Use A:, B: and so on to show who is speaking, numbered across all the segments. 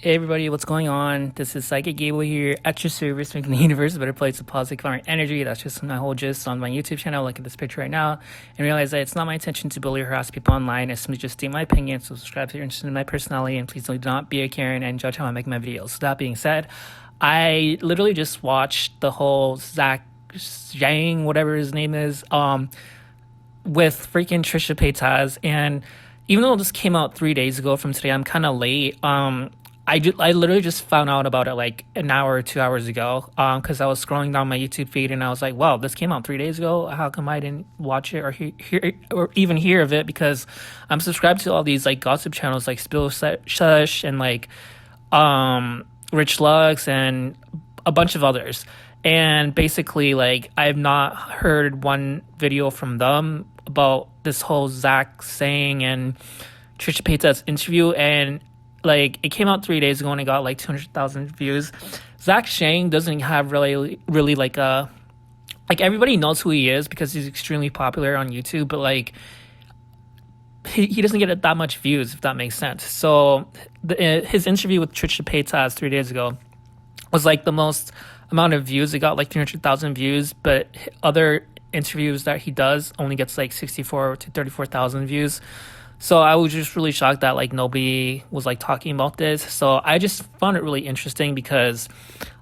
A: Hey everybody, what's going on? This is Psychic Gable here at your service, making the universe a better place with positive foreign energy. That's just my whole gist on my YouTube channel. Look at this picture right now and realize that it's not my intention to bully or harass people online. I simply just state my opinion. So subscribe if you're interested in my personality, and please do not be a Karen and judge how I make my videos. So that being said, I literally just watched the whole Zach Zhang, whatever his name is, with freaking Trisha Paytas. And even though this came out 3 days ago from today, I'm kind of late. I literally just found out about it like an hour or 2 hours ago, because I was scrolling down my YouTube feed and I was like, wow, this came out 3 days ago. How come I didn't watch it or hear or even hear of it? Because I'm subscribed to all these like gossip channels like Spill Shush and like Rich Lux and a bunch of others. And basically, like, I've not heard one video from them about this whole Zach saying and Trisha Paytas interview. And like, it came out 3 days ago and it got like 200,000 views. Zach Shang doesn't have really like a, like, everybody knows who he is because he's extremely popular on YouTube, but like he doesn't get that much views, if that makes sense. So his interview with Trisha Paytas 3 days ago was like the most amount of views. It got like 300,000 views, but other interviews that he does only gets like 64 to 34,000 views. So I was just really shocked that like nobody was like talking about this. So I just found it really interesting because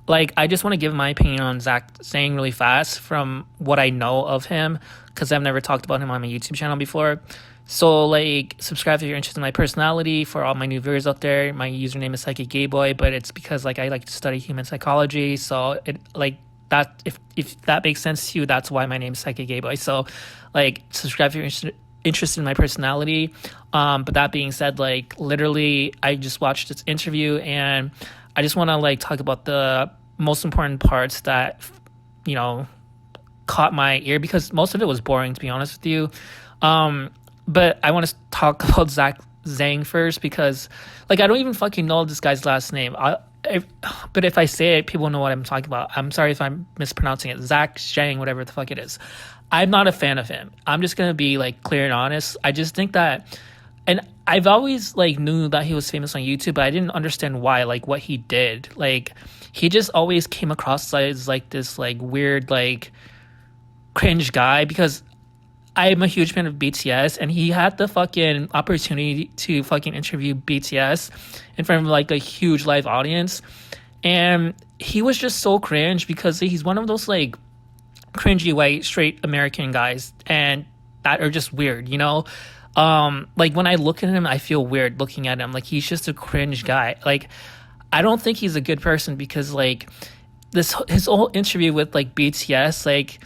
A: like I just want to give my opinion on Zach saying really fast from what I know of him, because I've never talked about him on my YouTube channel before. So like, subscribe if you're interested in my personality. For all my new viewers out there, my username is Psychic Gay Boy, but it's because like I like to study human psychology. So it like that, if that makes sense to you, that's why my name is Psychic Gay Boy. So like, subscribe if you're interested in my personality. But that being said, like literally I just watched this interview and I just want to like talk about the most important parts that, you know, caught my ear, because most of it was boring, to be honest with you. But I want to talk about Zach Zhang first, because like I don't even fucking know this guy's last name. But if I say it, people know what I'm talking about. I'm sorry if I'm mispronouncing it. Zach Zhang, whatever the fuck it is. I'm not a fan of him. I'm just gonna be like clear and honest. I just think that, and I've always like knew that he was famous on YouTube, but I didn't understand why, like what he did. Like he just always came across as like this like weird like cringe guy, because I'm a huge fan of BTS, and he had the fucking opportunity to fucking interview BTS in front of like a huge live audience, and he was just so cringe because he's one of those like cringy white straight American guys, and that are just weird, you know. Like when I look at him, I feel weird looking at him. Like he's just a cringe guy. Like I don't think he's a good person, because like his whole interview with like BTS, like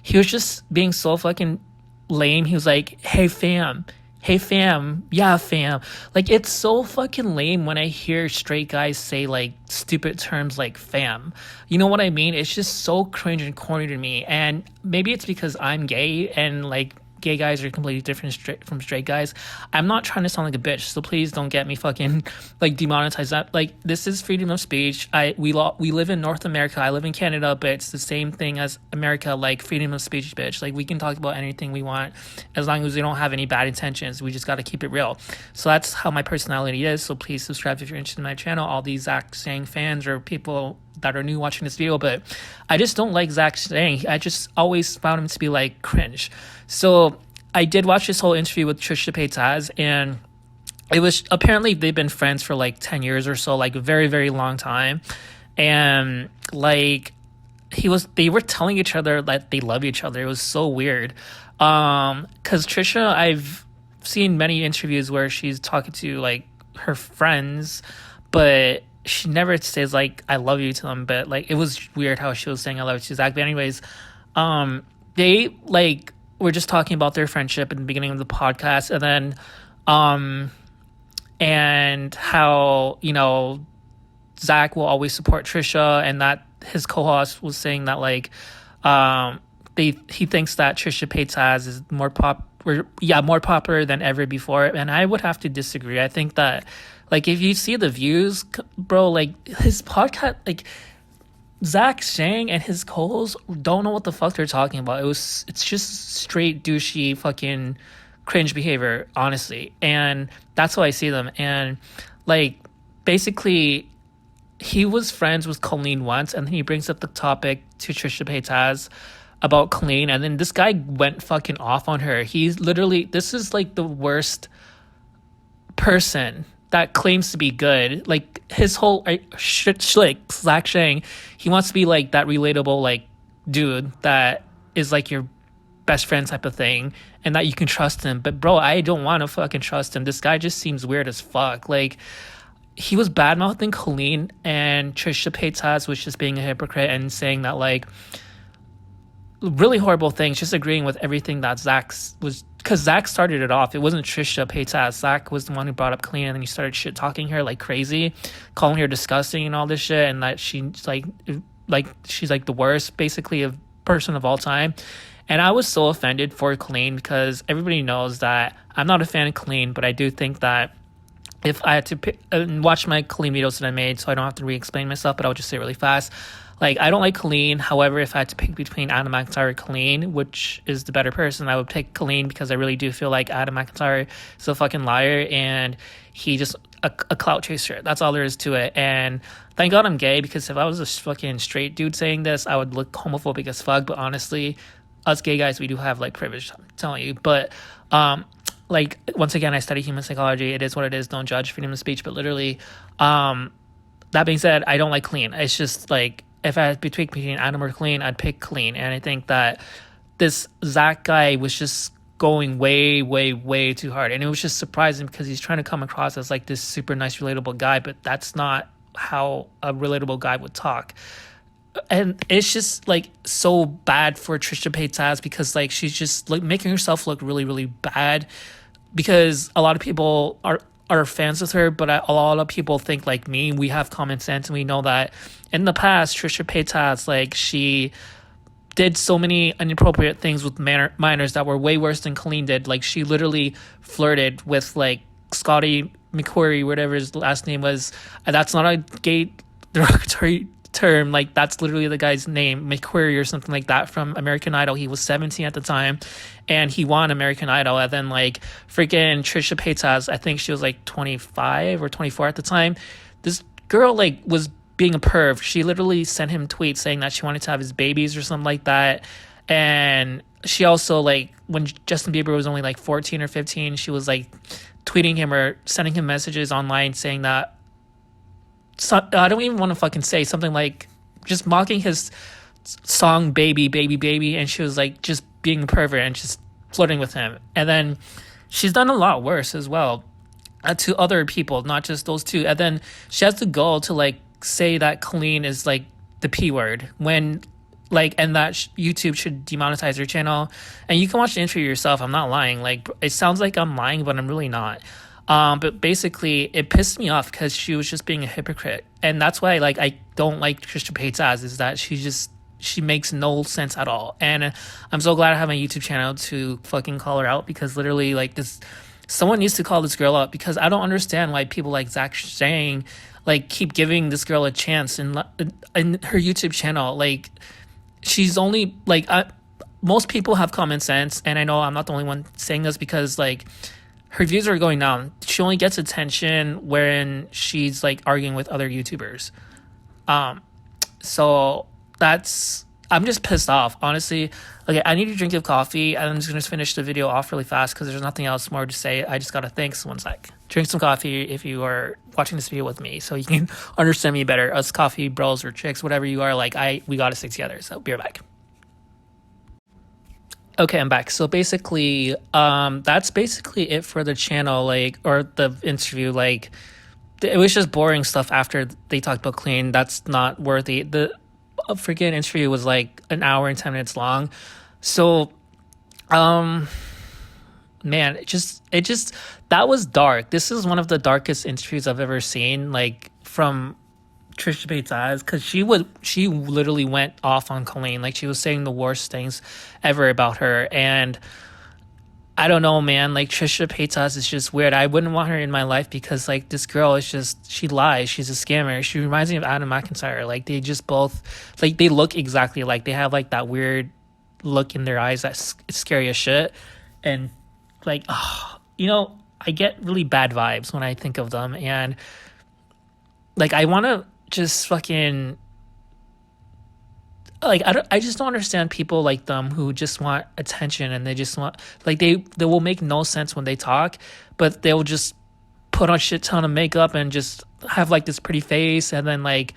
A: he was just being so fucking lame. He was like, hey fam, yeah fam. Like it's so fucking lame when I hear straight guys say like stupid terms like fam, you know what I mean? It's just so cringe and corny to me. And maybe it's because I'm gay and like gay guys are completely different from straight guys. I'm not trying to sound like a bitch, so please don't get me fucking like demonetized. That like, this is freedom of speech. We live in North America. I live in Canada, but it's the same thing as America. Like freedom of speech, bitch. Like we can talk about anything we want as long as we don't have any bad intentions. We just got to keep it real. So that's how my personality is. So please subscribe if you're interested in my channel. All these Zach Sang fans or people that are new watching this video, but I just don't like Zach Sang. I just always found him to be like cringe. So I did watch this whole interview with Trisha Paytas, and it was apparently they've been friends for like 10 years or so, like a very, very long time. And like they were telling each other that they love each other. It was so weird. Cause Trisha, I've seen many interviews where she's talking to like her friends, but she never says like I love you to them. But like it was weird how she was saying I love you to Zach. But anyways, they like were just talking about their friendship in the beginning of the podcast, and then and how, you know, Zach will always support Trisha, and that his co-host was saying that like he thinks that Trisha Paytas is more popular than ever before. And I would have to disagree. I think that like if you see the views, bro, like his podcast, like Zach Sang and his co-hosts don't know what the fuck they're talking about. It's just straight douchey fucking cringe behavior, honestly. And that's how I see them. And like basically he was friends with Colleen once, and then he brings up the topic to Trisha Paytas about Colleen, and then this guy went fucking off on her. He's literally, this is like the worst person that claims to be good. Like his whole shlick, Zach Shang, he wants to be like that relatable like dude that is like your best friend type of thing, and that you can trust him. But bro, I don't want to fucking trust him. This guy just seems weird as fuck. Like, he was bad mouthing Colleen, and Trisha Paytas was just being a hypocrite and saying that like really horrible things, just agreeing with everything that Zach was, because Zach started it off. It wasn't Trisha Paytas. Zach was the one who brought up Colleen, and then he started shit talking her like crazy, calling her disgusting and all this shit, and that she's like she's like the worst basically of person of all time. And I was so offended for Colleen, because everybody knows that I'm not a fan of Colleen, but I do think that if I had to pick, watch my Colleen videos that I made, so I don't have to re-explain myself, but I'll just say it really fast. Like, I don't like Colleen. However, if I had to pick between Adam McIntyre and Colleen, which is the better person, I would pick Colleen, because I really do feel like Adam McIntyre is a fucking liar, and he just a clout chaser. That's all there is to it. And thank God I'm gay, because if I was a fucking straight dude saying this, I would look homophobic as fuck. But honestly, us gay guys, we do have like privilege, I'm telling you. But like, once again, I study human psychology. It is what it is. Don't judge, freedom of speech. But literally, that being said, I don't like Colleen. It's just like, if I had to pick between Adam or Colleen, I'd pick Colleen. And I think that this Zach guy was just going way, way, way too hard. And it was just surprising, because he's trying to come across as like this super nice, relatable guy, but that's not how a relatable guy would talk. And it's just like so bad for Trisha Paytas, because like she's just like making herself look really, really bad, because a lot of people are fans of her, but a lot of people think like me. We have common sense, and we know that in the past, Trisha Paytas, like, she did so many inappropriate things with minors that were way worse than Colleen did. Like, she literally flirted with like Scotty McQuarrie, whatever his last name was. That's not a gay derogatory term. Like, that's literally the guy's name, McQuarrie or something like that, from American Idol. He was 17 at the time, and he won American Idol. And then like freaking Trisha Paytas, I think she was like 25 or 24 at the time. This girl like was being a perv. She literally sent him tweets saying that she wanted to have his babies or something like that. And she also, like, when Justin Bieber was only like 14 or 15, she was like tweeting him or sending him messages online saying that, I don't even want to fucking say, something like just mocking his song Baby, Baby, Baby. And she was like just being a pervert and just flirting with him. And then she's done a lot worse as well to other people, not just those two. And then she has the goal to like say that Colleen is like the P word, when like, and that YouTube should demonetize her channel. And you can watch the interview yourself. I'm not lying. Like, it sounds like I'm lying, but I'm really not. But basically, it pissed me off, because she was just being a hypocrite. And that's why, like, I don't like Trisha Paytas, is that she makes no sense at all. And I'm so glad I have my YouTube channel to fucking call her out, because literally, like, someone needs to call this girl out, because I don't understand why people like Zach Shang, like, keep giving this girl a chance in her YouTube channel. Like, she's only, like, most people have common sense, and I know I'm not the only one saying this, because, like, her views are going down. She only gets attention when she's like arguing with other YouTubers. So I'm just pissed off, honestly. Okay, I need a drink of coffee. I'm just gonna finish the video off really fast, because there's nothing else more to say. I just gotta thank someone. Like, drink some coffee if you are watching this video with me, so you can understand me better. Us coffee bros or chicks, whatever you are, like, we gotta stick together. So be right back. Okay, I'm back. So basically, that's basically it for the channel, like, or the interview. Like, it was just boring stuff after they talked about Clean. That's not worthy. The freaking interview was like an hour and 10 minutes long. So, man, it just that was dark. This is one of the darkest interviews I've ever seen, like, from Trisha Paytas, because she literally went off on Colleen. Like, she was saying the worst things ever about her. And I don't know, man, like, Trisha Paytas is just weird. I wouldn't want her in my life, because like, this girl is just, she lies, she's a scammer. She reminds me of Adam McIntyre. Like, they just both, like, they look exactly like, they have like that weird look in their eyes that's scary as shit. And like, I get really bad vibes when I think of them. And like, I want to just fucking, like, I just don't understand people like them who just want attention, and they just want, like, they will make no sense when they talk, but they'll just put on shit ton of makeup and just have like this pretty face, and then like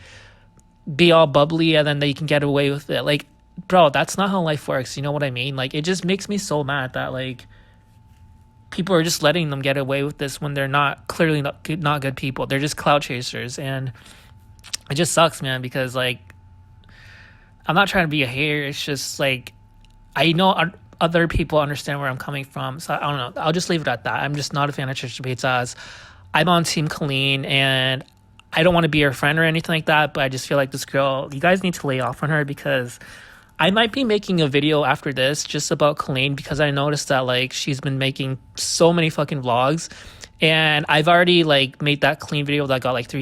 A: be all bubbly, and then they can get away with it. Like, bro, that's not how life works. You know what I mean? Like, it just makes me so mad that like people are just letting them get away with this when they're not, clearly not good people. They're just clout chasers, and it just sucks, man, because like, I'm not trying to be a hater. It's just like, I know other people understand where I'm coming from. So I don't know. I'll just leave it at that. I'm just not a fan of Trisha Paytas. I'm on Team Colleen, and I don't want to be her friend or anything like that, but I just feel like this girl, you guys need to lay off on her, because I might be making a video after this just about Colleen, because I noticed that like she's been making so many fucking vlogs, and I've already like made that clean video that got like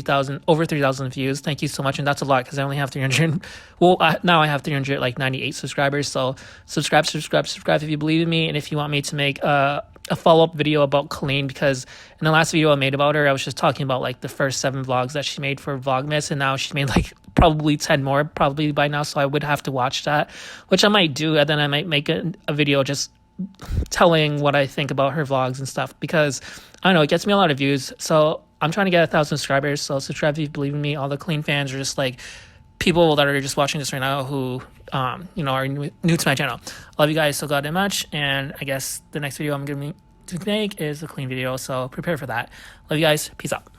A: over 3,000 views. Thank you so much. And that's a lot, because I only have 300. Well, now I have 398 subscribers. So subscribe if you believe in me, and if you want me to make a follow-up video about Colleen, because in the last video I made about her, I was just talking about like the first 7 vlogs that she made for Vlogmas, and now she made like probably 10 more probably by now, so I would have to watch that, which I might do, and then I might make a video just telling what I think about her vlogs and stuff, because I don't know, it gets me a lot of views. So I'm trying to get 1,000 subscribers, so subscribe if you believe in me. All the Clean fans are just like people that are just watching this right now who are new to my channel. I love you guys so goddamn much, and I guess the next video I'm gonna to make is a Clean video, so prepare for that. Love you guys. Peace out.